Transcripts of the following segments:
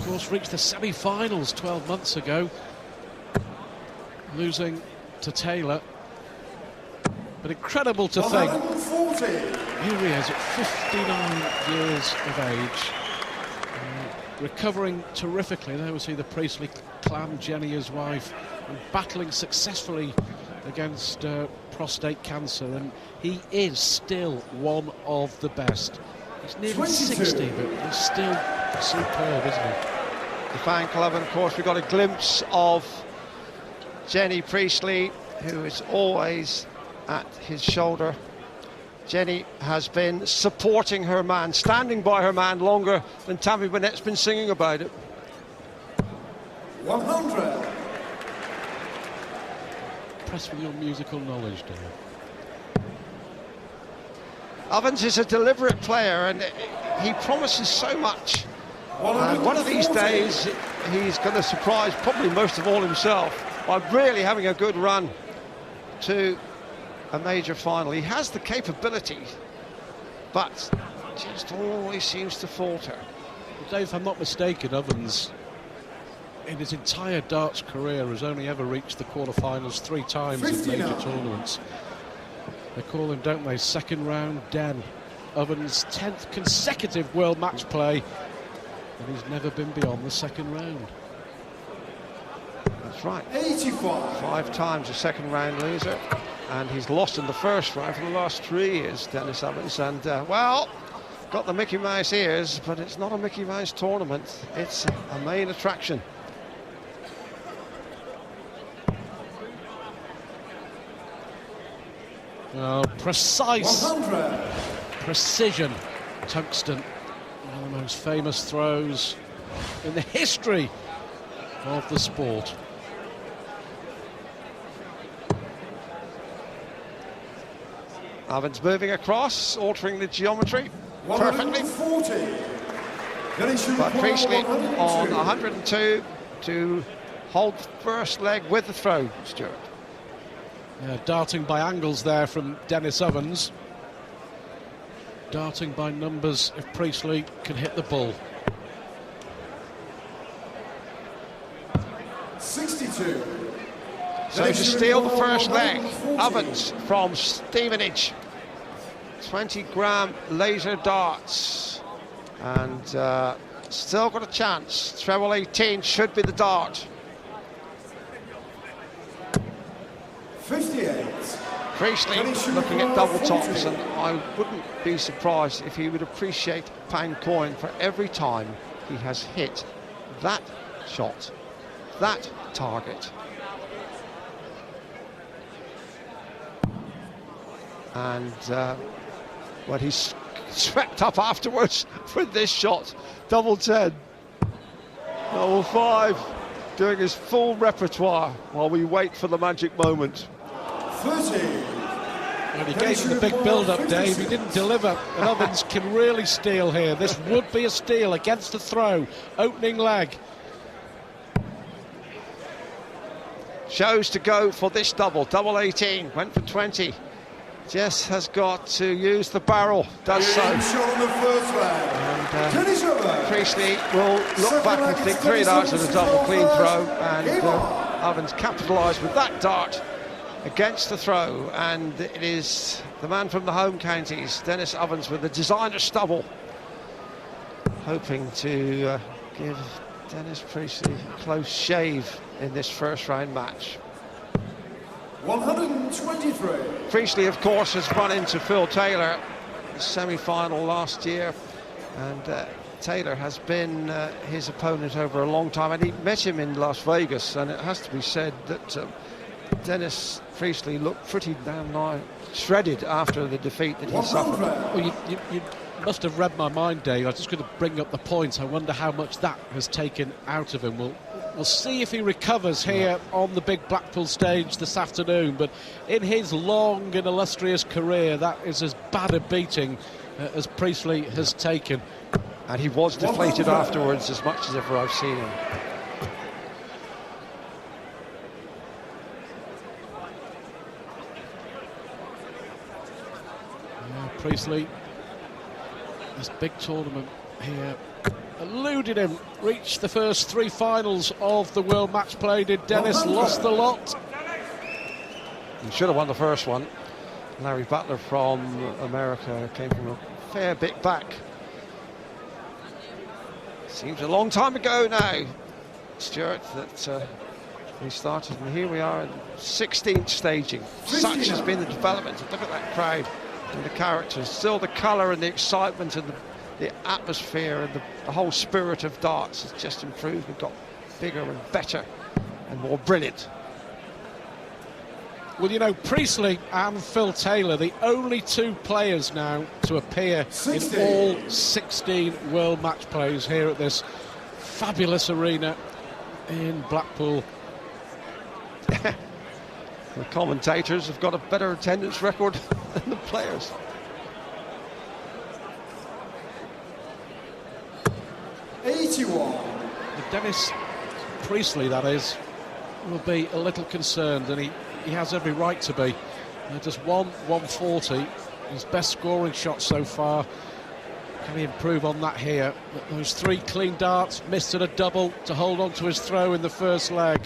course, reached the semi-finals 12 months ago, losing to Taylor. But incredible to think, here he is at 59 years of age, recovering terrifically. There we see the Priestley clan, Jenny, his wife, and battling successfully against prostate cancer, and he is still one of the best. He's nearly 60, but he's still superb, isn't he? The fan club, and of course we got a glimpse of Jenny Priestley, who is always at his shoulder. Jenny has been supporting her man, standing by her man longer than Tammy Bonnett's been singing about it. 100. Impressed with your musical knowledge, Dave. Ovens is a deliberate player, and he promises so much. And one of these days he's going to surprise probably most of all himself by really having a good run to a major final. He has the capability, but just always seems to falter. Well, Dave, if I'm not mistaken, Ovens in his entire darts career has only ever reached the quarterfinals 3 times in major tournaments. They call him, don't they, second round Den. Ovens' 10th consecutive world match play, and he's never been beyond the second round. That's right. 85. 5 times a second round loser, and he's lost in the first round for the last 3 years, Dennis Ovens. And well, got the Mickey Mouse ears, but it's not a Mickey Mouse tournament. It's a main attraction. Oh, precise 100. precision tungsten, one of the most famous throws in the history of the sport. Ovens moving across, altering the geometry perfectly. 140. But Priestley on 102 to hold the first leg with the throw, Stuart. Yeah, darting by angles there from Dennis Ovens. Darting by numbers if Priestley can hit the ball. 62. So to steal the first leg, Ovens from Stevenage. 20-gram laser darts. And still got a chance. Treble 18 should be the dart. 58. Priestley looking at double tops, and I wouldn't be surprised if he would appreciate pound coin for every time he has hit that shot, that target. And well, he's swept up afterwards with this shot. Double 10, double 5, doing his full repertoire while we wait for the magic moment. 30. When he gave him the big build-up, Dave, he didn't deliver, and Ovens can really steal here. This would be a steal against the throw, opening leg. Chose to go for this double 18, went for 20. Jess has got to use the barrel, does so. And Priestley will look back and think 3 darts with a double clean throw, and Ovens capitalised with that dart against the throw, and it is the man from the home counties, Dennis Ovens, with the designer stubble, hoping to give Dennis Priestley a close shave in this first round match. 123. Priestley, of course, has run into Phil Taylor in the semi-final last year, and Taylor has been his opponent over a long time, and he met him in Las Vegas, and it has to be said that Dennis Priestley looked pretty damn nigh shredded after the defeat that he suffered. Well, you must have read my mind, Dave. I was just going to bring up the points. I wonder how much that has taken out of him. We'll see if he recovers here on the big Blackpool stage this afternoon, but in his long and illustrious career, that is as bad a beating as Priestley has taken. And he was deflated afterwards as much as ever I've seen him. Priestley, this big tournament here eluded him, reached the first 3 finals of the World Match Play. Did Dennis, lost the lot. He should have won the first one. Larry Butler from America came from a fair bit back. Seems a long time ago now, Stuart, that we started, and here we are in 16th staging. Such has been the development. Look at that crowd and the characters. Still the colour and the excitement and the atmosphere and the whole spirit of darts has just improved. We've got bigger and better and more brilliant. Well, you know, Priestley and Phil Taylor, the only 2 players now to appear in all 16 World Match Plays here at this fabulous arena in Blackpool. The commentators have got a better attendance record than the players. Dennis Priestley, that is, will be a little concerned, and he has every right to be. Just 140, his best scoring shot so far. Can he improve on that here? But those 3 clean darts, missed at a double to hold on to his throw in the first leg.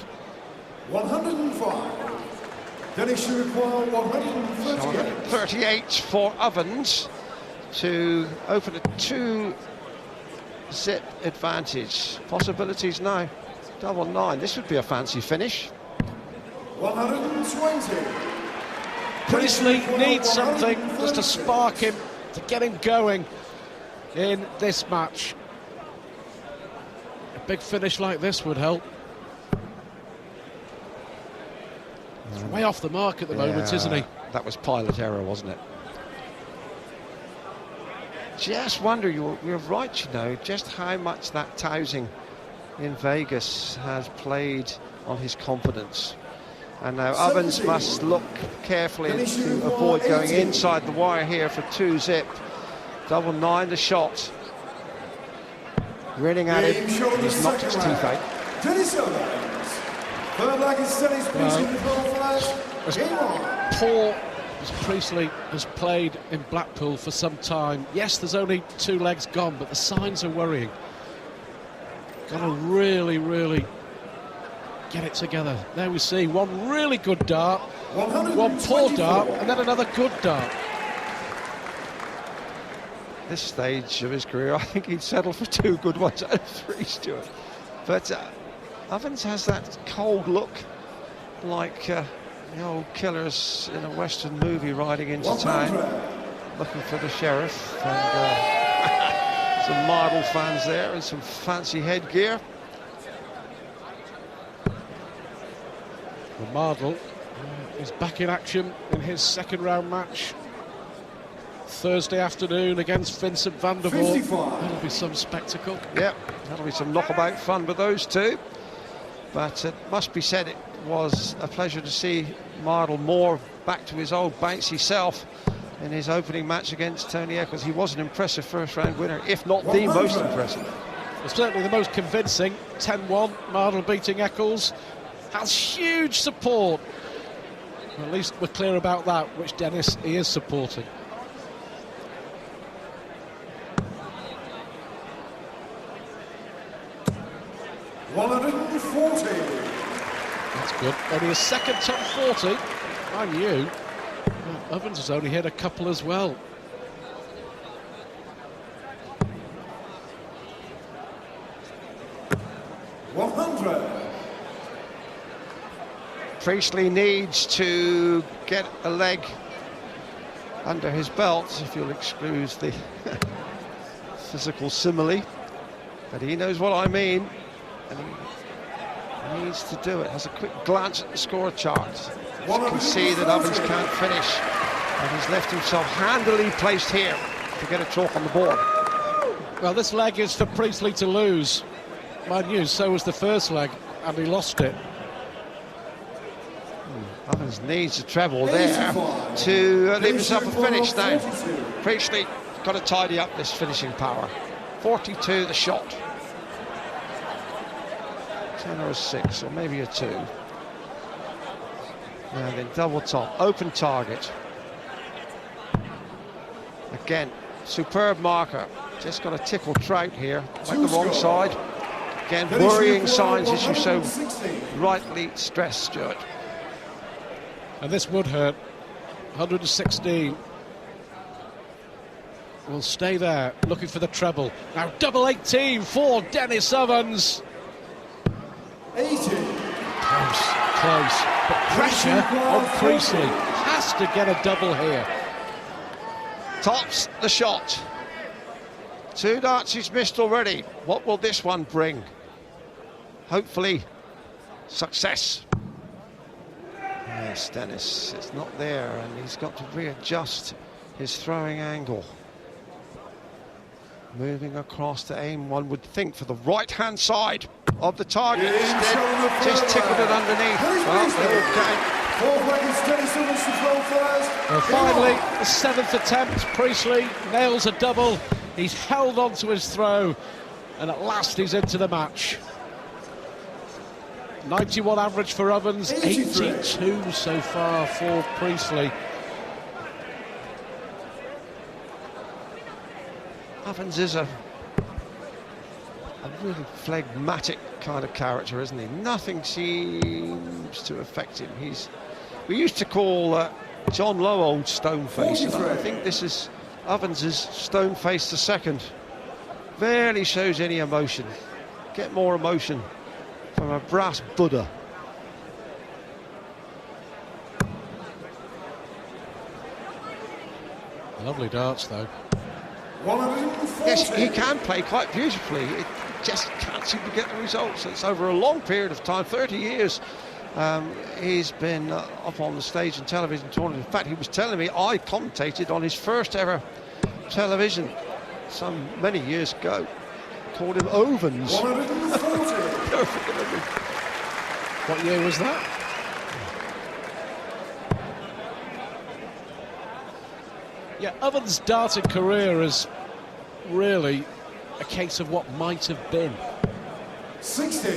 105. Dennis should require 138. 38 for Ovens to open a 2-zip advantage. Possibilities now. 9-9. This would be a fancy finish. 120. Priestley needs something just to spark him, to get him going in this match. A big finish like this would help. He's way off the mark at the moment, isn't he? That was pilot error, wasn't it? Just wonder, you're right, you know, just how much that tousing in Vegas has played on his confidence. And now Ovens must look carefully to avoid going inside the wire here for 2-zip. 9-9 the shot. Grinning at him, he's knocked his teeth out. Dennis Ovens. Third leg is Dennis Priestley before flash. Game on. Poor as Priestley has played in Blackpool for some time. Yes, there's only 2 legs gone, but the signs are worrying. Got to really, really get it together. There we see one really good dart, one poor dart, and then another good dart. This stage of his career, I think he'd settle for 2 good ones out of 3, Stuart. But Ovens has that cold look, like the old killers in a Western movie riding into town, looking for the sheriff. And some Marble fans there and some fancy headgear. Mardle is back in action in his second round match Thursday afternoon against Vincent van der Voort. That'll be some spectacle. Yep, that'll be some knockabout fun with those 2. But it must be said, it was a pleasure to see Mardle more back to his old bouncy self in his opening match against Tony Eccles. He was an impressive first round winner, if not the most impressive. Well, certainly the most convincing. 10-1, Mardle beating Eccles. Has huge support. Well, at least we're clear about that, which Dennis he is supporting. $140. That's good. Only a second top 40. I knew. Well, Ovens has only hit a couple as well. $100. Priestley needs to get a leg under his belt, if you'll excuse the physical simile. But he knows what I mean, and he needs to do it. Has a quick glance at the score chart. You can see that Ovens can't finish, and he's left himself handily placed here to get a chalk on the board. Well, this leg is for Priestley to lose. Mind you, so was the first leg, and he lost it. Ovens needs a treble there to leave himself a finish now. Priestley got to tidy up this finishing power. 42 the shot. 10 or a 6, or maybe a 2. Now then, double top, open target. Again, superb marker. just got to tickle Trout here. Went the wrong side. Again, worrying signs, as you so rightly stressed, Stuart. And this would hurt. 116. Will stay there, looking for the treble. Now double 18 for Dennis Ovens. 80. Close. But pressure on Priestley. Has to get a double here. Tops the shot. 2 darts he's missed already. What will this one bring? Hopefully, success. Yes, Dennis, it's not there, and he's got to readjust his throwing angle. Moving across to aim, one would think, for the right-hand side of the target. Instead, just tickled it underneath. Well, finally, the 7th attempt, Priestley nails a double. He's held on to his throw, and at last he's into the match. 91 average for Ovens, 82 so far for Priestley. Ovens is a really phlegmatic kind of character, isn't he? Nothing seems to affect him. We used to call John Lowe old stone-face, and I think this is Ovens' stone-face the second. Barely shows any emotion. Get more emotion from a brass Buddha. Lovely darts, though. Yes, he can play quite beautifully. It just can't seem to get the results. It's over a long period of time, 30 years. He's been up on the stage in television tournament. In fact, he was telling me I commentated on his first ever television some many years ago. Called him Ovens. What year was that? Yeah, Ovens' darting career is really a case of what might have been. 60.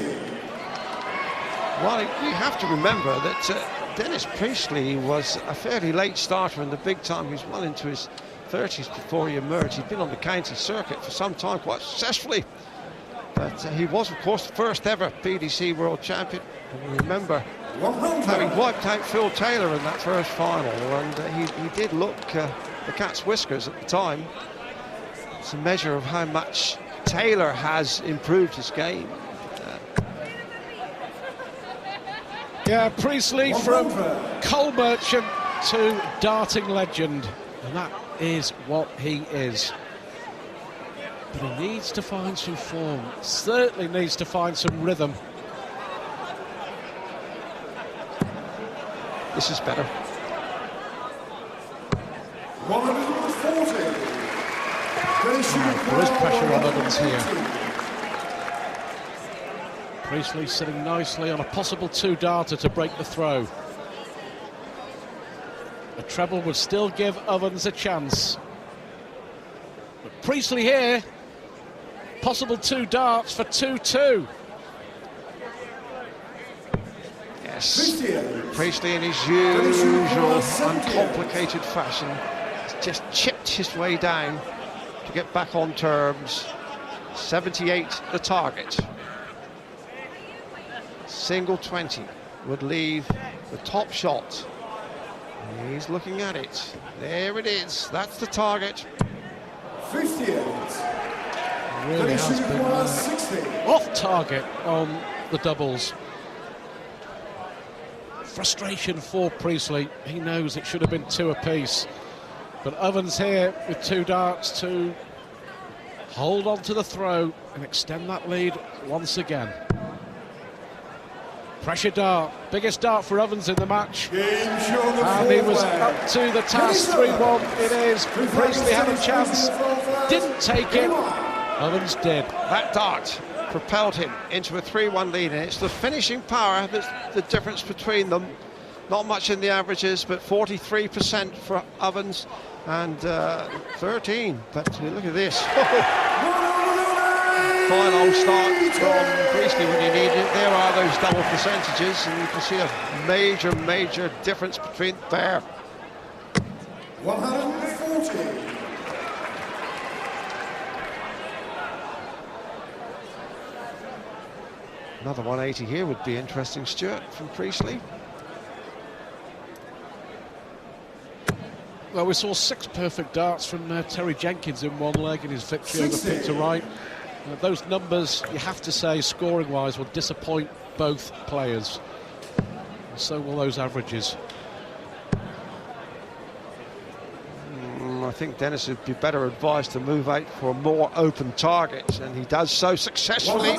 Well, you have to remember that Dennis Priestley was a fairly late starter in the big time. He was well into his 30s before he emerged. He'd been on the county circuit for some time, quite successfully. But he was, of course, the first ever PDC world champion. And remember how he wiped out Phil Taylor in that first final, and he did look the cat's whiskers at the time. It's a measure of how much Taylor has improved his game. Yeah, Priestley from coal merchant to darting legend, and that is what he is. But he needs to find some form, certainly needs to find some rhythm. This is better. 140. There is pressure on Ovens here. Priestley sitting nicely on a possible 2-darter to break the throw. A treble would still give Ovens a chance. But Priestley here, possible 2 darts for 2-2. Yes, Priestley in his usual uncomplicated fashion has just chipped his way down to get back on terms. 78 the target. Single 20 would leave the top shot. He's looking at it. There it is. That's the target. 58. Really has been off target on the doubles. Frustration for Priestley. He knows it should have been 2 apiece. But Ovens here with 2 darts to hold on to the throw and extend that lead once again. Pressure dart, biggest dart for Ovens in the match. And he was up to the task. 3-1 it is. Priestley had a chance, didn't take it. Ovens did. That dart propelled him into a 3-1 lead, and it's the finishing power that's the difference between them. Not much in the averages, but 43% for Ovens and 13. But look at this. Final start from Priestley when you need it. There are those double percentages, and you can see a major difference between there. 140. Another 180 here would be interesting, Stuart, from Priestley. Well, we saw 6 perfect darts from Terry Jenkins in one leg in his victory over Peter Wright. Those numbers, you have to say, scoring-wise, will disappoint both players. And so will those averages. I think Dennis would be better advised to move out for more open targets, and he does so successfully.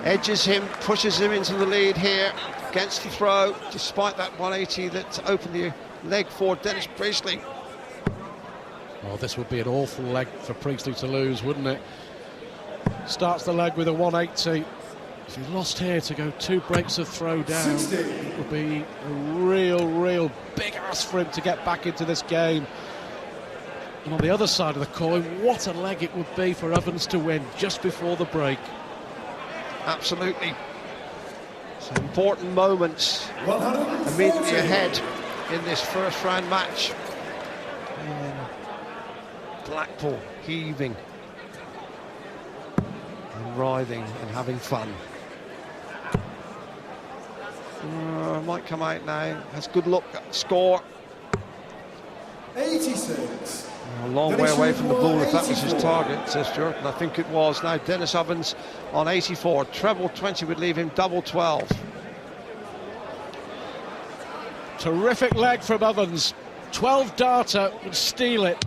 Edges him, pushes him into the lead here against the throw, despite that 180 that opened the leg for Dennis Priestley. Oh, this would be an awful leg for Priestley to lose, wouldn't it? Starts the leg with a 180. If he lost here to go 2 breaks of throw down, it would be a real big ask for him to get back into this game. And on the other side of the coin, what a leg it would be for Ovens to win just before the break. Absolutely. Some important moments immediately ahead in this first round match. And Blackpool heaving and writhing and having fun. Might come out now, has good look, score. 86. A long way away from the ball if that was his target, says Stuart, and I think it was. Now Dennis Ovens on 84, treble 20 would leave him double 12. Terrific leg from Ovens. 12 darter would steal it.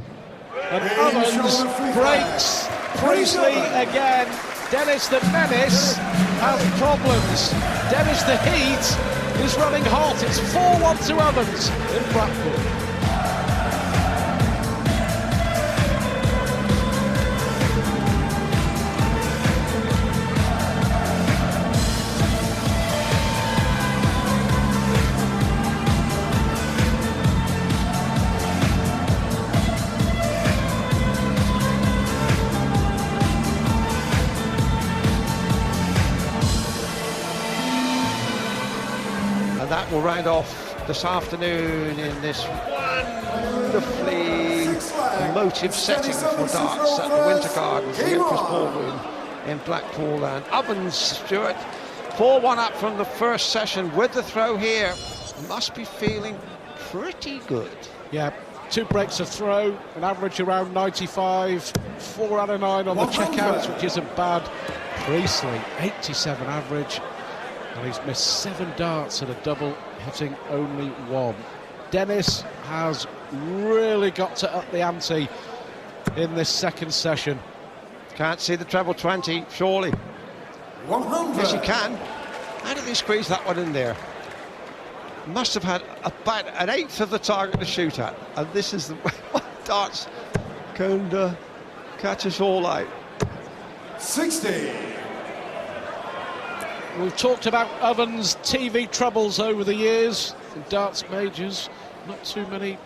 And Ovens breaks Priestley again. Dennis the Menace has problems. Dennis the Heat is running hot. It's 4-1 to Ovens in Blackpool. That will round off this afternoon in this wonderfully emotive setting for darts at the Winter Gardens, the Empress Ballroom in Blackpool. And Ovens, Stuart, 4-1 up from the first session with the throw here. Must be feeling pretty good. Yeah, 2 breaks of throw, an average around 95, 4 out of 9 on the checkouts, which isn't bad. Priestley, 87 average. And he's missed 7 darts at a double, hitting only 1. Dennis has really got to up the ante in this second session. Can't see the treble 20, surely. 100. Yes, he can. How did he squeeze that one in there? Must have had about an eighth of the target to shoot at. And this is the darts can catch us all out. 60. We've talked about Ovens' TV troubles over the years in darts majors. Not too many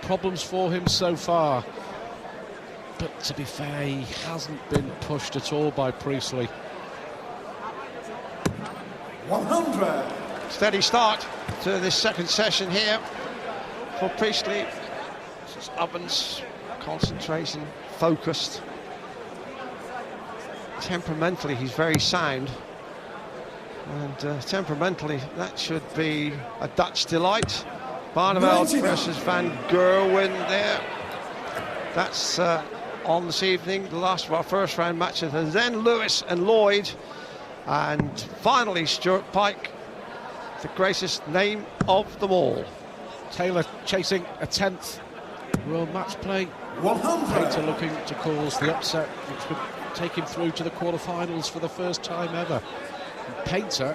problems for him so far. But to be fair, he hasn't been pushed at all by Priestley. 100. Steady start to this second session here for Priestley. This is Ovens, concentrating, focused. Temperamentally, he's very sound. And temperamentally, that should be a Dutch delight. Barneveld versus Van Gerwen there. That's on this evening, the last of our first round matches. And then Lewis and Lloyd. And finally, Stuart Pike, the greatest name of them all. Taylor chasing a 10th World Matchplay. 100. Painter looking to cause the upset, which would take him through to the quarterfinals for the first time ever. Painter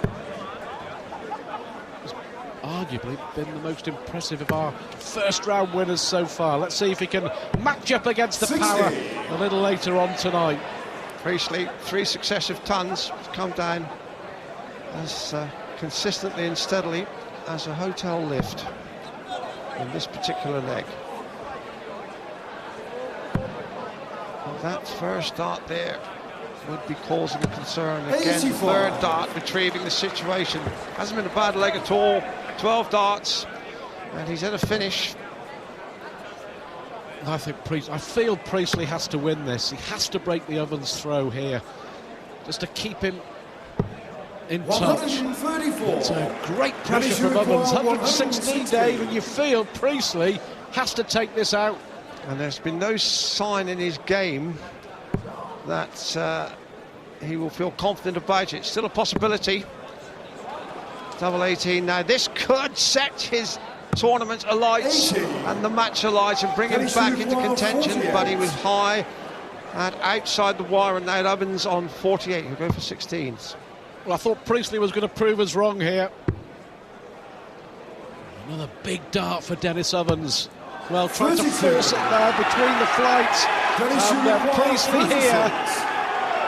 has arguably been the most impressive of our first round winners so far. Let's see if he can match up against the 60. power a little later on tonight. Priestley, 3 successive tons, come down as consistently and steadily as a hotel lift in this particular leg. And that first dart there would be causing a concern. Again, the third dart retrieving the situation. Hasn't been a bad leg at all. 12 darts, and he's at a finish. I feel Priestley has to win this. He has to break the Ovens throw here, just to keep him in touch. 134. It's a great pressure from Ovens. 116, Dave, and you feel Priestley has to take this out. And there's been no sign in his game that he will feel confident about it. Still a possibility. Double 18 now. This could set his tournament alight and the match alight and bring him back into contention, but he was high and outside the wire, and now Ovens on 48. He'll go for 16s. Well, I thought Priestley was going to prove us wrong here. Another big dart for Dennis Ovens. Well, trying to force it there between the flights. And Priestley here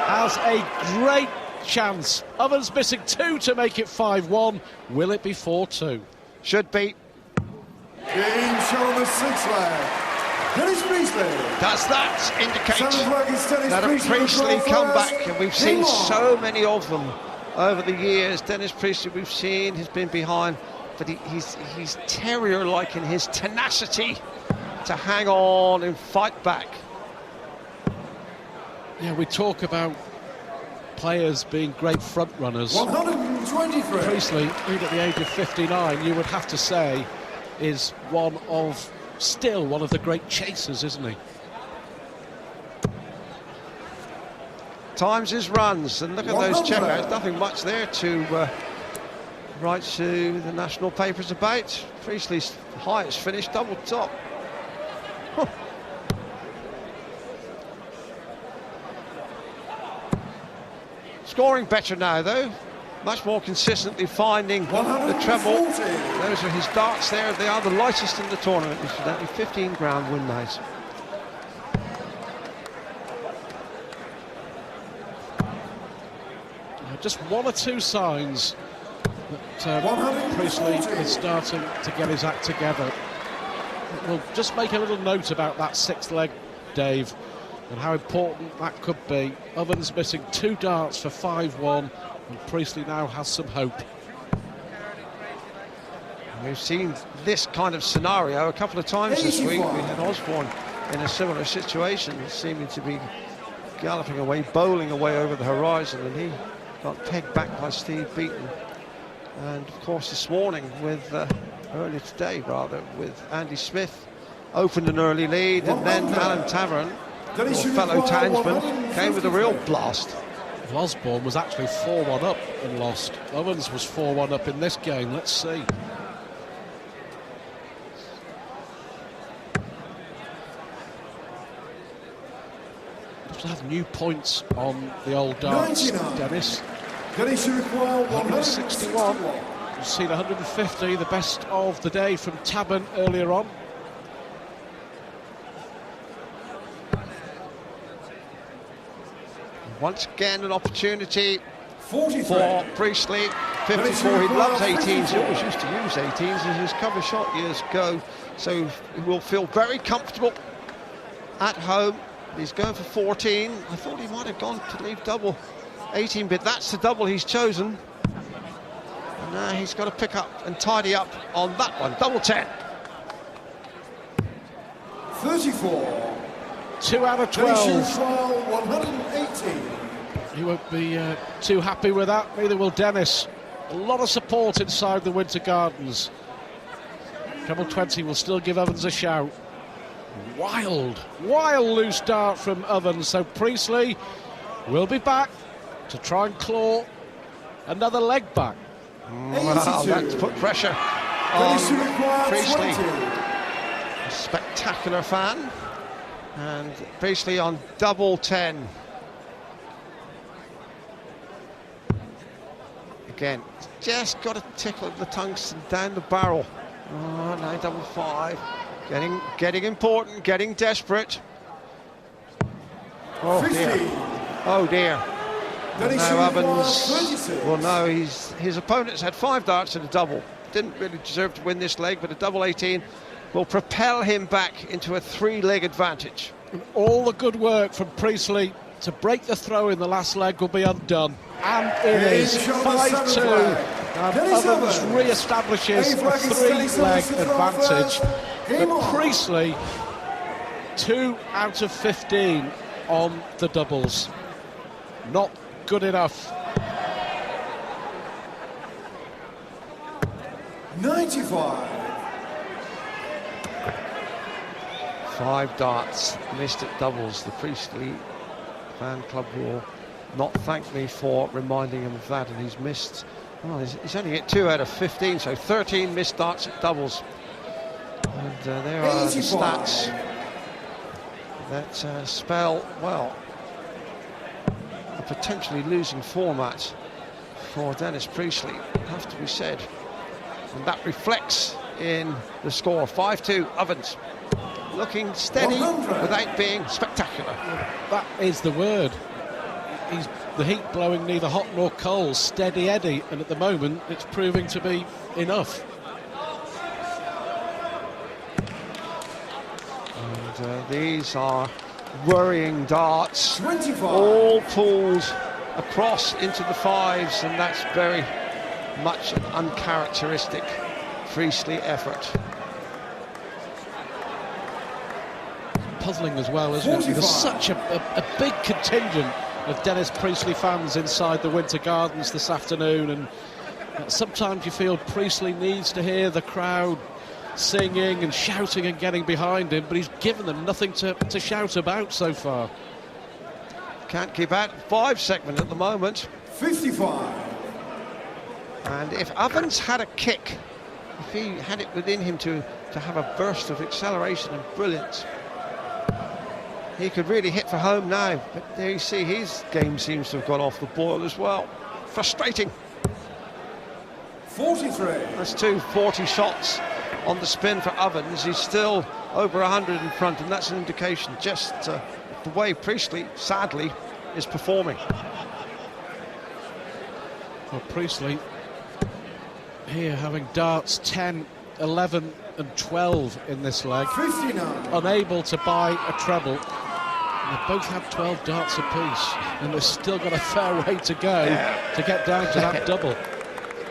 has a great chance. Ovens missing 2 to make it 5-1. Will it be 4-2? Should be. Game show on the 6th leg. Dennis Priestley. Does that indicate that a Priestley Priestley comeback? And we've seen so many of them over the years. Dennis Priestley, we've seen, has been behind, but he's terrier-like in his tenacity to hang on and fight back. Yeah, we talk about players being great front runners. 123. Priestley, even at the age of 59, you would have to say, is still one of the great chasers, isn't he? Times his runs, and look at those checkouts. Nothing much there to write to the national papers about. Priestley's highest finish, double top. Huh. Scoring better now, though. Much more consistently finding the treble. Those are his darts there. They are the lightest in the tournament, incidentally. 15 grand win night. Just 1 or 2 signs that Priestley is starting to get his act together. We'll just make a little note about that 6th leg, Dave, and how important that could be. Ovens missing 2 darts for 5-1, and Priestley now has some hope. We've seen this kind of scenario a couple of times this week. We had Osborne in a similar situation, seeming to be galloping away, bowling away over the horizon, and he got pegged back by Steve Beaton. And of course this morning earlier today rather, with Andy Smith opened an early lead, and then Alan Tavern, your fellow townsman, came with a real blast. Osborne was actually 4-1 up and lost. Ovens was 4-1 up in this game. Let's see. To have new points on the old darts, Dennis. Dennis should require 161. We've seen 150, the best of the day from Taban earlier on. Once again, an opportunity 43. for Priestley. 54, he loves 18s, he always used to use 18s as his cover shot years ago, so he will feel very comfortable at home. He's going for 14. I thought he might have gone to leave double 18, but that's the double he's chosen. And now he's got to pick up and tidy up on that one. Double 10. 34. 2 out of 12. 118. He won't be too happy with that, neither will Dennis. A lot of support inside the Winter Gardens. Treble 20 will still give Ovens a shout. Wild loose dart from Ovens, so Priestley will be back to try and claw another leg back. Wow, that's put pressure on Priestley. A spectacular fan. And Priestley on double 10. Again, just got to tickle the tungsten down the barrel. Oh, now double 5. Getting important, getting desperate. Oh dear. Oh dear. And now Ovens, well no, his opponent's had 5 darts and a double. Didn't really deserve to win this leg, but a double 18 will propel him back into a 3-leg advantage. And all the good work from Priestley to break the throw in the last leg will be undone. And it is 5-2. And Ovens re-establishes a 3-leg advantage. But Priestley, 2 out of 15 on the doubles. Not good enough. 95. 5 darts missed at doubles. The Priestley fan club will not thank me for reminding him of that, and he's missed, well, he's only hit 2 out of 15, so 13 missed darts at doubles. And there are the stats that spell, well, a potentially losing format for Dennis Priestley, have to be said. And that reflects in the score. 5-2, Ovens. Looking steady 100. without being spectacular. That is the word. He's the heat blowing neither hot nor cold, steady Eddie, and at the moment it's proving to be enough. And these are worrying darts, 25. all pulled across into the 5s, and that's very much an uncharacteristic Priestley effort. Puzzling as well, isn't it? 45. There's such a big contingent of Dennis Priestley fans inside the Winter Gardens this afternoon, and sometimes you feel Priestley needs to hear the crowd singing and shouting and getting behind him, but he's given them nothing to shout about so far. Can't keep out 5 segment at the moment. 55. And if Ovens had a kick, if he had it within him to have a burst of acceleration and brilliance, he could really hit for home now. But there you see, his game seems to have gone off the boil as well. Frustrating. 43. That's 240 shots on the spin for Ovens. He's still over 100 in front, and that's an indication just the way Priestley, sadly, is performing. Well, Priestley here having darts 10, 11 and 12 in this leg. 59. Unable to buy a treble. And they both have 12 darts apiece, and they've still got a fair way to go to get down to that double.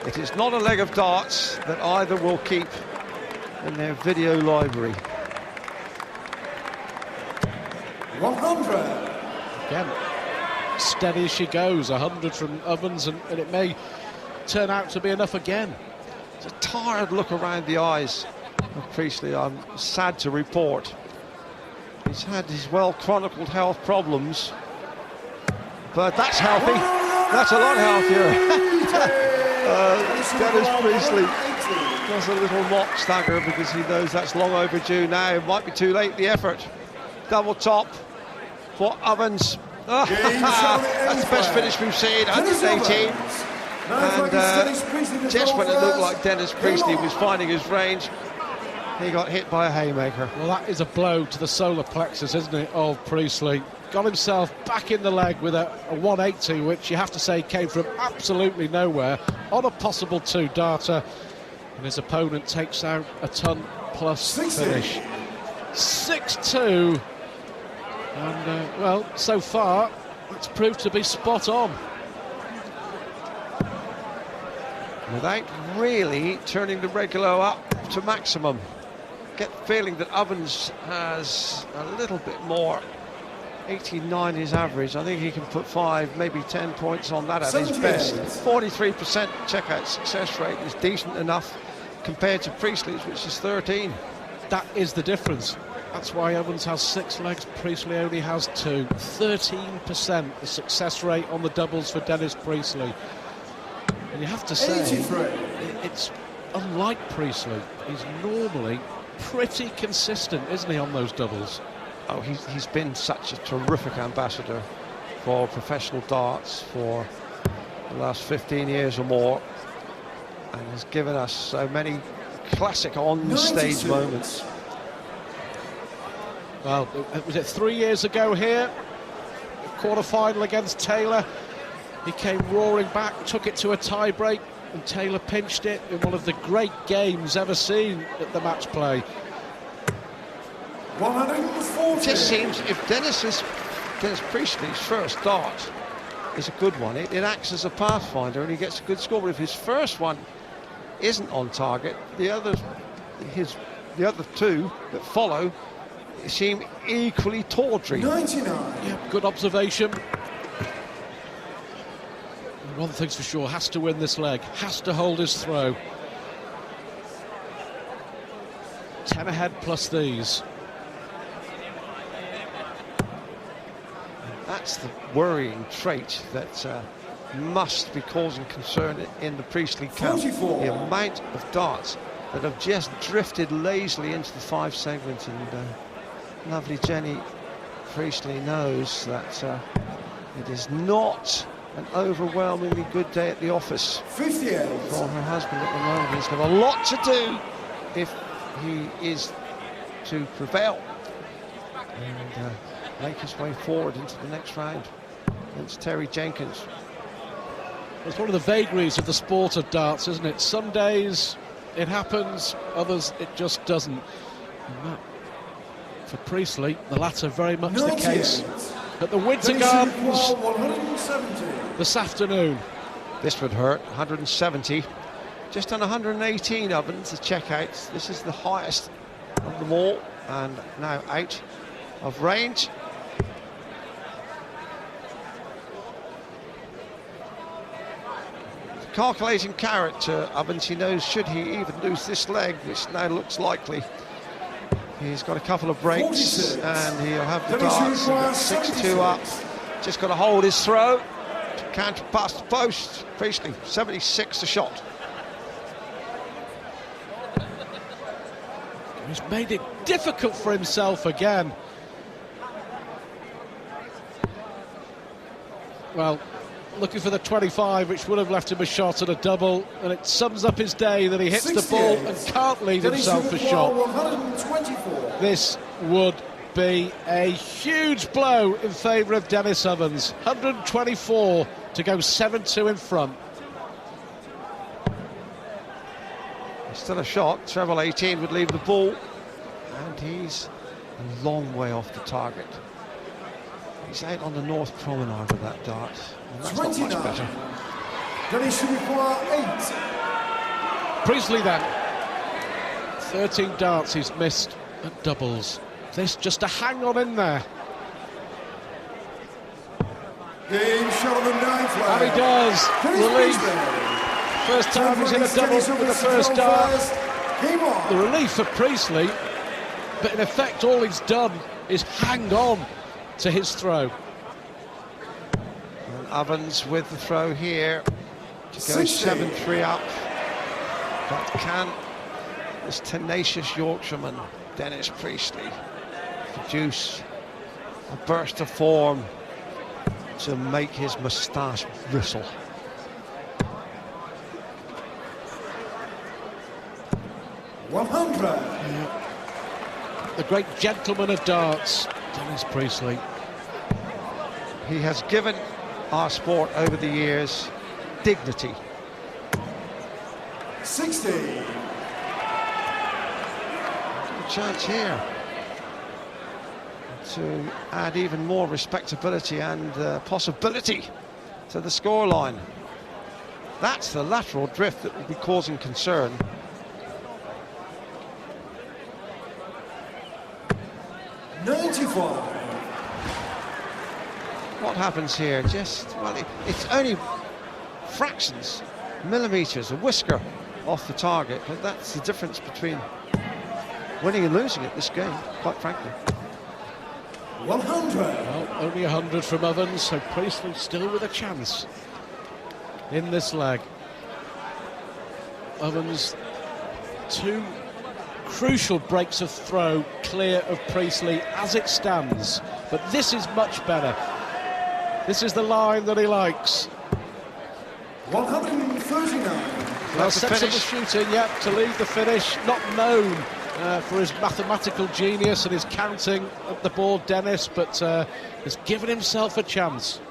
It is not a leg of darts that either will keep in their video library. 100. Again, steady as she goes, 100 from Ovens, and it may turn out to be enough again. It's a tired look around the eyes of Priestley, I'm sad to report. He's had his well-chronicled health problems, but that's healthy. That's a lot healthier. Dennis Priestley does a little mock stagger because he knows that's long overdue now. It might be too late, the effort. Double top for Ovens. That's the best finish we've seen, 118. And just when it looked like Dennis Priestley was finding his range, he got hit by a haymaker. Well, that is a blow to the solar plexus, isn't it, of Priestley. Got himself back in the leg with a 180, which you have to say came from absolutely nowhere, on a possible 2-darter, and his opponent takes out a ton plus finish. 6-2, and well, so far it's proved to be spot on. Without really turning the regular up to maximum. Get the feeling that Ovens has a little bit more. 89 is average. I think he can put 5, maybe 10 points on that at his best. 43% checkout success rate is decent enough compared to Priestley's, which is 13. That is the difference. That's why Ovens has 6 legs, Priestley only has 2. 13% the success rate on the doubles for Dennis Priestley. And you have to say, it's unlike Priestley. He's normally pretty consistent, isn't he, on those doubles? Oh, he's been such a terrific ambassador for professional darts for the last 15 years or more, and has given us so many classic on-stage moments. Well, was it 3 years ago here? Quarter-final against Taylor. He came roaring back, took it to a tie-break, and Taylor pinched it in one of the great games ever seen at the match play. 140. It just seems if Dennis Priestley's first dart is a good one, it acts as a pathfinder and he gets a good score. But if his first one isn't on target, the other 2 that follow seem equally tawdry. 99. Yeah, good observation. One thing's for sure, has to win this leg, has to hold his throw. 10 ahead plus these. That's the worrying trait that must be causing concern in the Priestley camp. 44. The amount of darts that have just drifted lazily into the 5 segment, and lovely Jenny Priestley knows that it is not an overwhelmingly good day at the office 58. for her husband at the moment. He's got a lot to do if he is to prevail and make his way forward into the next round against Terry Jenkins. It's one of the vagaries of the sport of darts, isn't it? Some days it happens, others it just doesn't. And that, for Priestley, the latter very much the case at the Winter Gardens this afternoon. This would hurt. 170, just on 118 ovens, the checkouts. This is the highest of them all, and now out of range. Calculating carrot Ovens. He knows should he even lose this leg, which now looks likely, he's got a couple of breaks and he'll have the darts. 6-2 up. Just got to hold his throw. Can't pass the post. Priestley 76 the shot. He's made it difficult for himself again. Well, looking for the 25, which would have left him a shot at a double, and it sums up his day that he hits the ball and can't leave himself a shot. 124. This would be a huge blow in favour of Dennis Ovens. 124 to go 7-2 in front. Still a shot. Treble 18 would leave the ball, and he's a long way off the target. He's out on the North Promenade with that dart, and that's 29. not much better. Dennis should require 8. Priestley then. 13 darts he's missed at doubles. This just to hang on in there. Game shot on the 9th flag. And he does. Relief. First time he's in a double with the first dart. The relief for Priestley, but in effect all he's done is hang on to his throw. And Ovens with the throw here to go 7-3 up. But can this tenacious Yorkshireman, Dennis Priestley, produce a burst of form to make his moustache bristle? The great gentleman of darts, Dennis Priestley. He has given our sport over the years dignity. 60. Good chance here to add even more respectability and possibility to the scoreline. That's the lateral drift that will be causing concern. What happens here? Well, it's only fractions, millimetres, a whisker off the target, but that's the difference between winning and losing at this game, quite frankly. 100. Well, only 100 from Ovens, so Priestley still with a chance in this leg. Ovens, 2 crucial breaks of throw clear of Priestley as it stands, but this is much better. This is the line that he likes. 139. Well, sensible shooting, yep, to lead the finish. Not known for his mathematical genius and his counting at the board, Dennis, but has given himself a chance.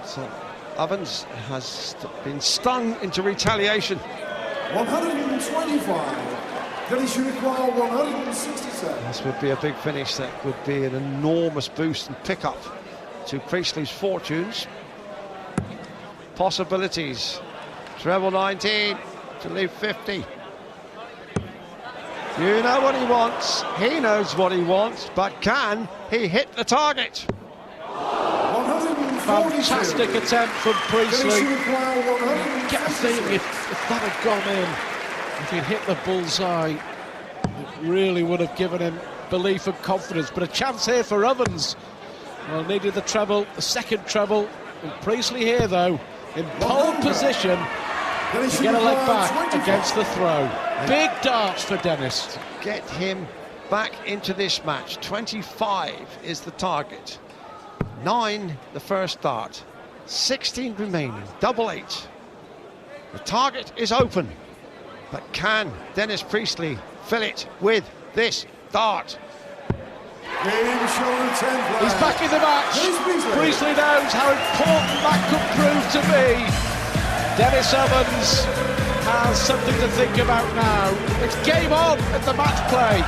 So Ovens has been stung into retaliation. 125. Then he should require 167. This would be a big finish. That would be an enormous boost and pickup to Priestley's fortunes. Possibilities. Treble 19 to leave 50. You know what he wants. He knows what he wants, but can he hit the target? Fantastic attempt from Priestley. Get a feeling if that had gone in, if he'd hit the bullseye, It really would have given him belief and confidence, but a chance here for Ovens. Well, needed the treble, the second treble, and Priestley here though, in pole position to get a leg back against the throw. Big darts for Dennis. Get him back into this match. 25 is the target. 9 the first dart. 16 remaining. Double 8. The target is open. But can Dennis Priestley fill it with this dart? He's back in the match. Priestley knows how important that could prove to be. Dennis Ovens has something to think about now. It's game on at the match play.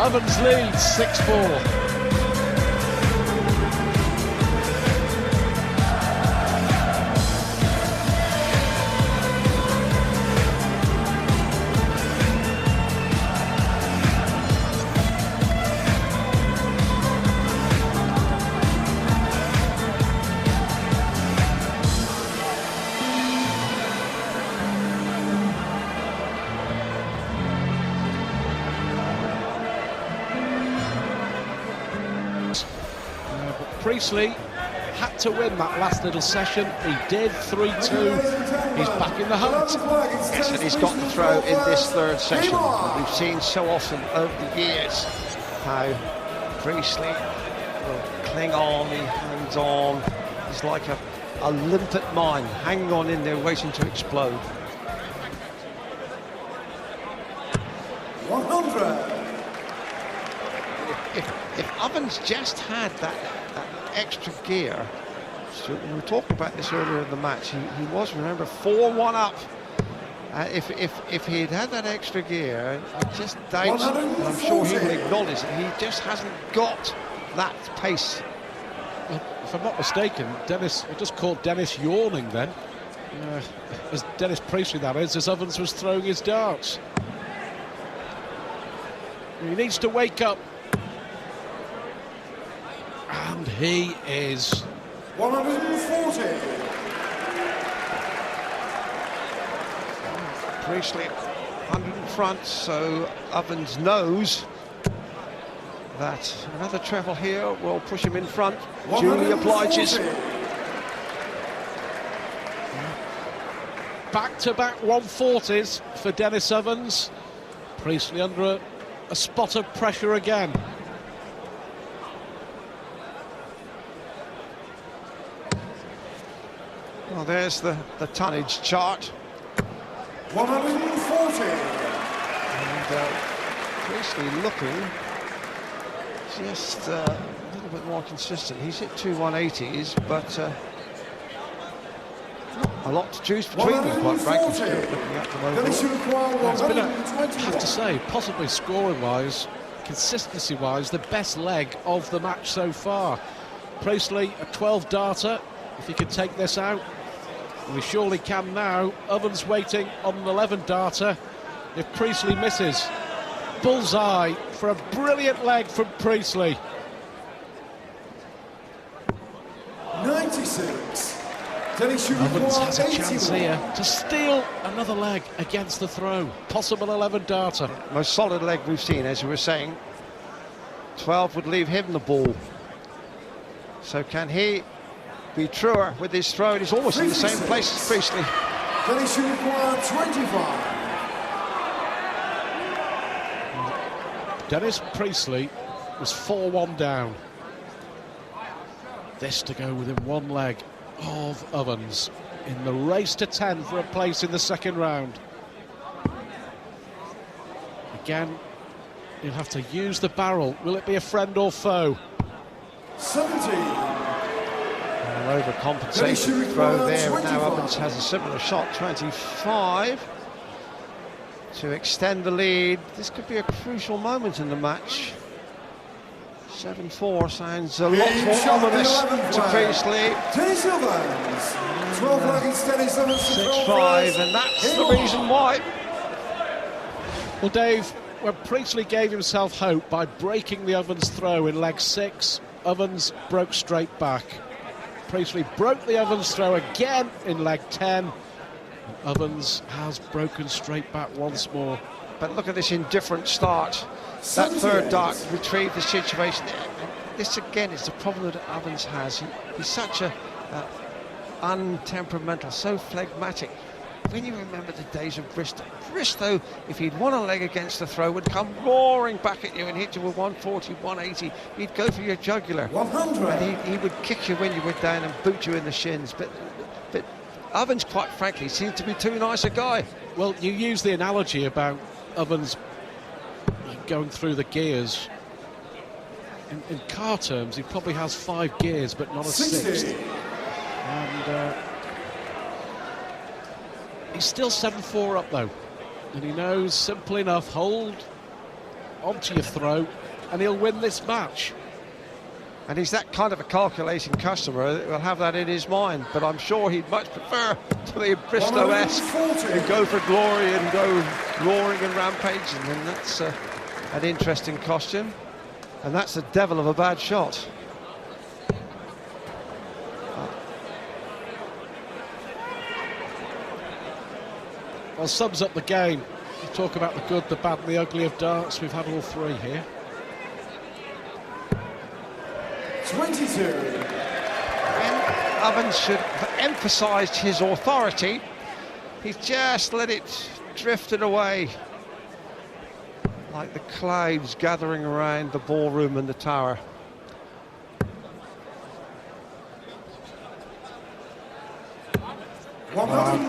Ovens leads 6-4. Priestley had to win that last little session. He did 3-2. He's back in the hunt. Yes, and he's got the throw in this third session. We've seen so often over the years how Priestley will cling on, he hangs on. He's like a limpet mine hanging on in there waiting to explode. 100. If Ovens just had that extra gear, so we were talking about this earlier in the match, he was, remember, 4-1 up. If he had that extra gear, I just doubt, and I'm sure he will acknowledge that he just hasn't got that pace. If I'm not mistaken, Dennis, I just called Dennis yawning then. As Dennis Priestley, that is, as Ovens was throwing his darts. He needs to wake up. And he is. 140. Priestley 100 in front, so Ovens knows that another treble here will push him in front. Julie obliges. Back-to-back 140s for Dennis Ovens. Priestley under a spot of pressure again. Well, there's the tonnage chart. 140. And Priestley looking just a little bit more consistent. He's hit 2 180s, but not a lot to choose between them, quite frankly. Looking at them overall. It's been, I have to say, possibly scoring-wise, consistency-wise, the best leg of the match so far. Priestley, a 12-darter. If he can take this out, we surely can now. Ovens waiting on an 11-darter. If Priestley misses, bullseye for a brilliant leg from Priestley. 96. Ovens has a chance here to steal another leg against the throw. Possible 11-darter. Most solid leg we've seen, as we were saying. 12 would leave him the ball. So can he be truer with his throw? He's almost in the same place as Priestley. Then he should require 25. Dennis Priestley was 4-1 down. This to go within one leg of Ovens in the race to 10 for a place in the second round. Again, he'll have to use the barrel. Will it be a friend or foe? 17. Overcompensated throw there. Now Ovens has a similar shot, 25, to extend the lead. This could be a crucial moment in the match. 7-4 sounds a lot more ominous to Priestley. 6-5, and that's the reason why. Well, Dave, when Priestley gave himself hope by breaking the Ovens throw in leg 6, Ovens broke straight back. Priestley broke the Ovens throw again in leg 10. And Ovens has broken straight back once more. But look at this indifferent start. That third dart retrieved the situation. This again is the problem that Ovens has. He's such a untemperamental, so phlegmatic. When you remember the days of Bristow, if he'd won a leg against the throw, would come roaring back at you and hit you with 140, 180. He'd go for your jugular. 100. And he would kick you when you were down and boot you in the shins. But Ovens, quite frankly, seems to be too nice a guy. Well, you use the analogy about Ovens going through the gears. In car terms, he probably has 5 gears, but not a 6th. And he's still 7-4 up, though. And he knows, simple enough, hold onto your throw, and he'll win this match. And he's that kind of a calculating customer that will have that in his mind. But I'm sure he'd much prefer to be Bristow-esque and go for glory and go roaring and rampaging. And that's an interesting costume. And that's the devil of a bad shot. Well, sums up the game. You talk about the good, the bad and the ugly of darts. We've had all 3 here. 22. And Ovens should have emphasised his authority. He's just let it drifted away like the clouds gathering around the ballroom and the tower.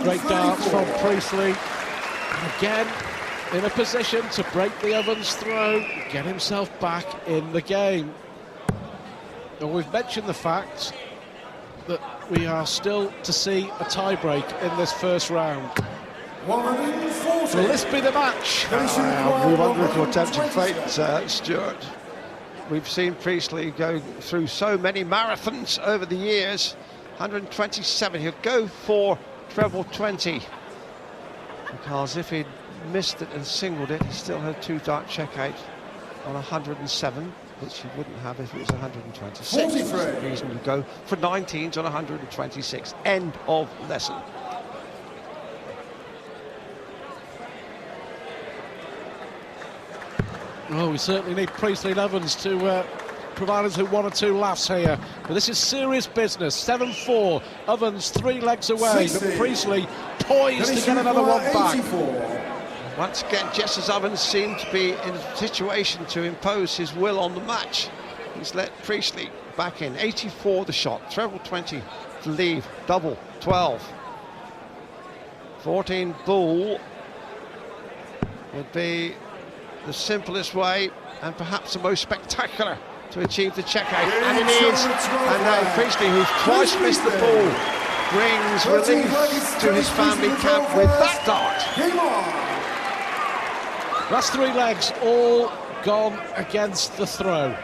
Great darts from Priestley. Again, in a position to break the Ovens throw, get himself back in the game. And we've mentioned the fact that we are still to see a tie-break in this first round. 140. Will this be the match? We wonder if you're tempting fate, Stuart. We've seen Priestley go through so many marathons over the years. 127, he'll go for treble 20. Because if he'd missed it and singled it, he still had 2 dart checkout on 107, which he wouldn't have if it was 126. 43. That's the reason you go for 19s on 126. End of lesson. Oh, we certainly need Priestley and Ovens to provide us with 1 or 2 laughs here. But this is serious business. 7-4. Ovens 3 legs away, 60. but Priestley poised to get another one back. 84. Once again, just as Ovens seemed to be in a situation to impose his will on the match, he's let Priestley back in. 84 the shot, treble 20 to leave, double 12. 14 bull would be the simplest way and perhaps the most spectacular to achieve the checkout, and it is. And now Priestley, who's twice missed the ball, brings relief to his family camp with that dart. Game on. That's 3 legs all gone against the throw,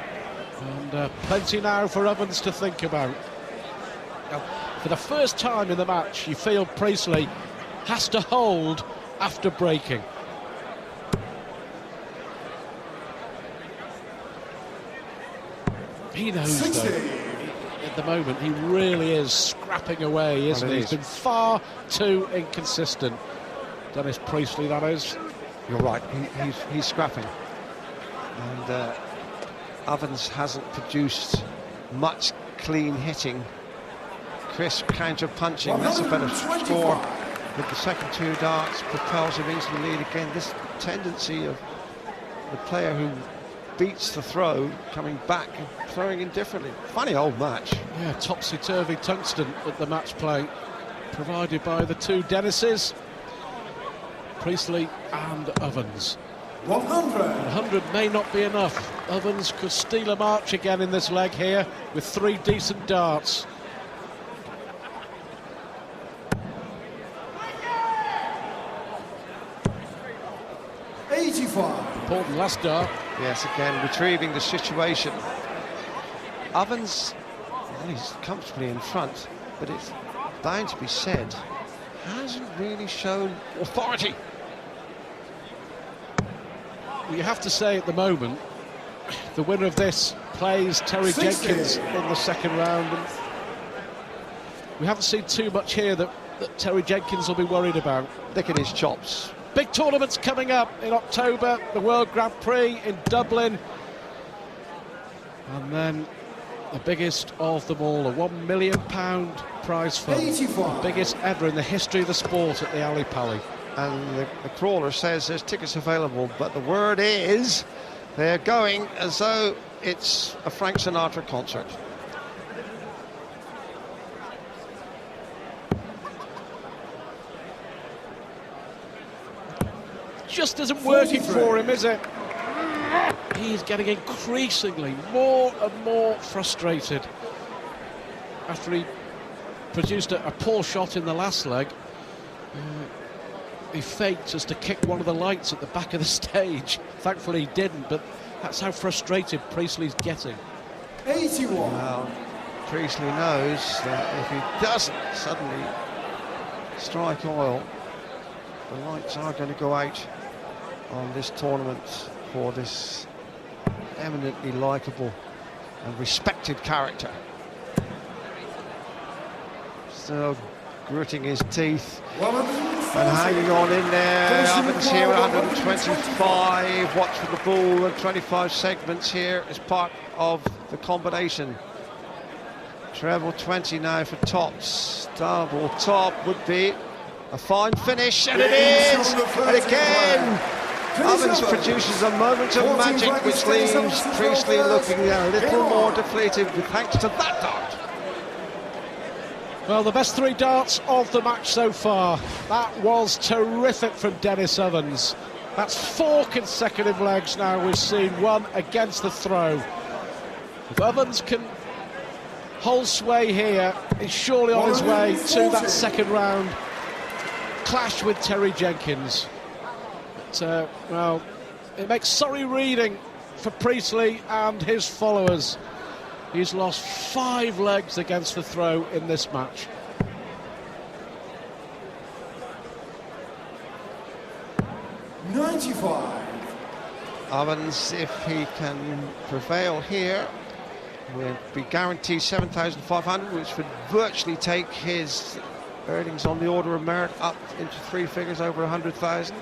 and plenty now for Ovens to think about. Now, for the first time in the match, you feel Priestley has to hold after breaking. He knows, 60. though, at the moment, he really is scrapping away, isn't he? He's been far too inconsistent. Dennis Priestley, that is. You're right, he's scrapping. And Ovens hasn't produced much clean hitting. Crisp counter punching, that's a better score. With the second 2 darts, propels him into the lead again. This tendency of the player who beats the throw, coming back and throwing indifferently. Funny old match. Yeah, topsy-turvy tungsten at the match play, provided by the 2 Dennises, Priestley and Ovens. 100. 100 may not be enough. Ovens could steal a march again in this leg here with 3 decent darts. Important last dart. Yes, again, retrieving the situation. Ovens, well, he's comfortably in front, but it's bound to be said, hasn't really shown authority. Well, you have to say at the moment, the winner of this plays Terry 60. Jenkins in the second round. And we haven't seen too much here that Terry Jenkins will be worried about. Look at his chops. Big tournaments coming up in October, the World Grand Prix in Dublin. And then the biggest of them all, a £1 million prize fund. 85. The biggest ever in the history of the sport at the Ali Pali. And the crawler says there's tickets available, but the word is they're going as though it's a Frank Sinatra concert. Just isn't working for him, is it? He's getting increasingly more and more frustrated after he produced a poor shot in the last leg. He faked just to kick one of the lights at the back of the stage. Thankfully he didn't, but that's how frustrated Priestley's getting. 81. Well, Priestley knows that if he doesn't suddenly strike oil, the lights are going to go out on this tournament for this eminently likeable and respected character. Still gritting his teeth and hanging on in there. Ovens here at 125. Watch for the ball and 25 segments here as part of the combination. Treble 20 now for tops. Double top would be a fine finish, and it is! And again, Ovens produces a moment of magic which leaves Priestley looking a little more deflated thanks to that dart. Well, the best 3 darts of the match so far. That was terrific from Dennis Ovens. That's 4 consecutive legs now we've seen, one against the throw. If Ovens can hold sway here, he's surely on his way to that second round clash with Terry Jenkins. But, well, it makes sorry reading for Priestley and his followers. He's lost 5 legs against the throw in this match. Ovens, if he can prevail here, will be guaranteed 7,500, which would virtually take his earnings on the order of merit up into 3 figures, over 100,000.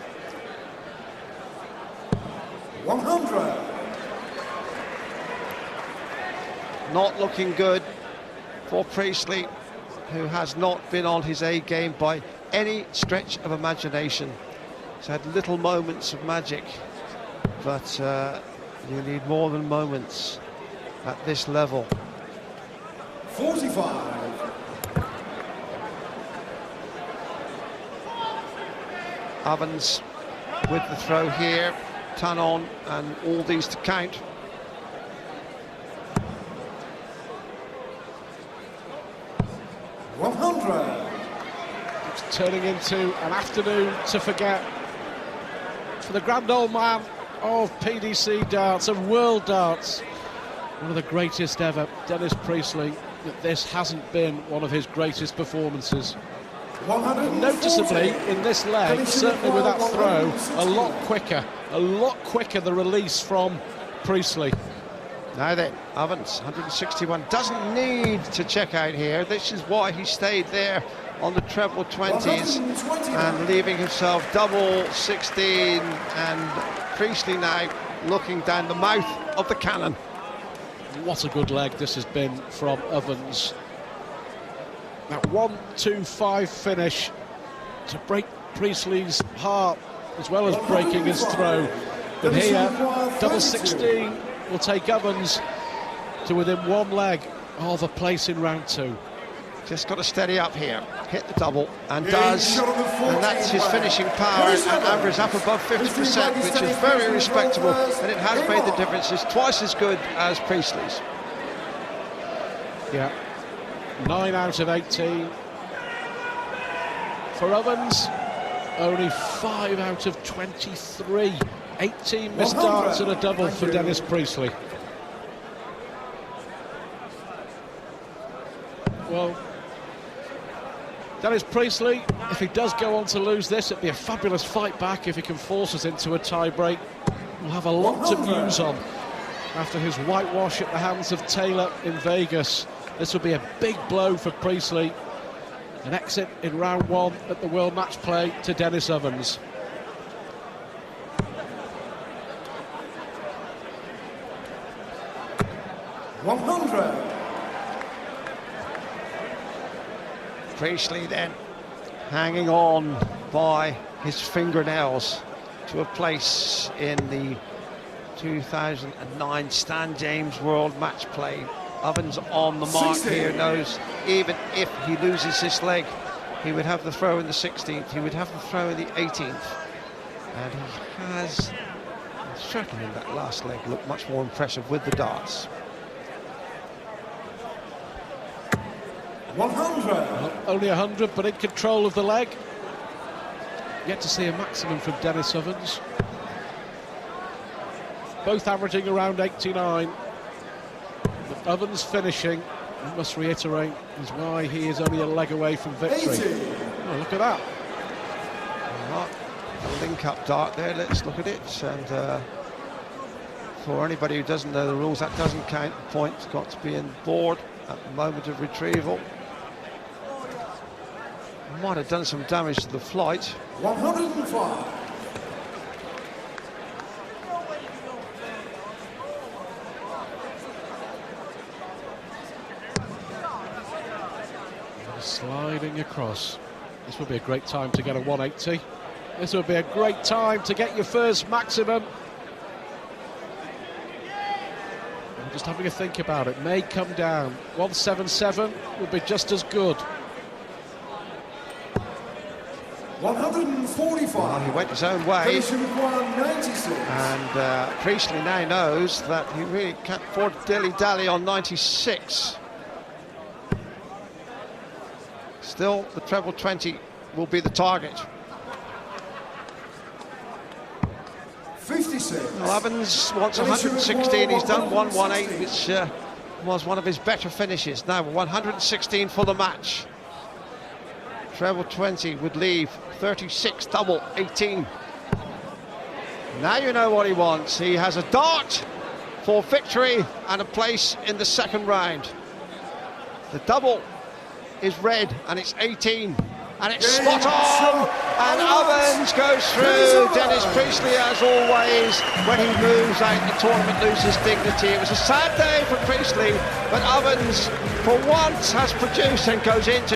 100. Not looking good for Priestley, who has not been on his A game by any stretch of imagination. He's had little moments of magic, but you need more than moments at this level. 45. Ovens with the throw here, ton on, and all these to count. It's turning into an afternoon to forget for the grand old man of PDC darts and world darts. One of the greatest ever, Dennis Priestley, that this hasn't been one of his greatest performances. Noticeably in this leg, certainly with that throw, a lot quicker the release from Priestley. Now then, Ovens, 161, doesn't need to check out here. This is why he stayed there on the treble 20s and leaving himself double 16, and Priestley now looking down the mouth of the cannon. What a good leg this has been from Ovens. That 1-2-5 finish to break Priestley's heart as well as breaking his throw. But here, double 16 will take Ovens to within 1 leg of a place in round 2. Just got to steady up here, hit the double, and does, and that's his finishing power, and average up above 50%, which is very respectable, and it has made the difference. It's twice as good as Priestley's. Yeah, 9 out of 18 for Ovens, only 5 out of 23. 18 missed darts and a double for Dennis Priestley. Well, Dennis Priestley, if he does go on to lose this, it'd be a fabulous fight back if he can force us into a tie-break. We'll have a lot to muse on after his whitewash at the hands of Taylor in Vegas. This will be a big blow for Priestley. An exit in round 1 at the World Match Play to Dennis Ovens. 100. Priestley then hanging on by his fingernails to a place in the 2009 Stan James World Match Play. Ovens on the mark 16. here, knows even if he loses this leg, he would have the throw in the 16th, he would have the throw in the 18th. And he has, certainly in that last leg, looked much more impressive with the darts. 100. Well, only 100, but in control of the leg. Yet to see a maximum from Dennis Ovens. Both averaging around 89. But Ovens finishing, I must reiterate, is why he is only a leg away from victory. 80. Oh, look at that. A link-up dart there, let's look at it. And for anybody who doesn't know the rules, that doesn't count. The point's got to be in board at the moment of retrieval. Might have done some damage to the flight. 105. Sliding across. This would be a great time to get a 180. This would be a great time to get your first maximum. I'm just having a think about it. May come down. 177 would be just as good. 145. Well, he went his own way. Finishing with 196. And Priestley now knows that he really can't afford to dilly-dally on 96. Still, the treble 20 will be the target. 56. Well, Ovens wants 116. He's done 118, which was one of his better finishes. Now 116 for the match. Treble 20 would leave 36, double 18. Now you know what he wants. He has a dart for victory and a place in the second round. The double is red and it's 18 and it's spot on, and Ovens goes through. Dennis Priestley, as always, when he moves out the tournament, loses dignity. It was a sad day for Priestley, but Ovens for once has produced and goes into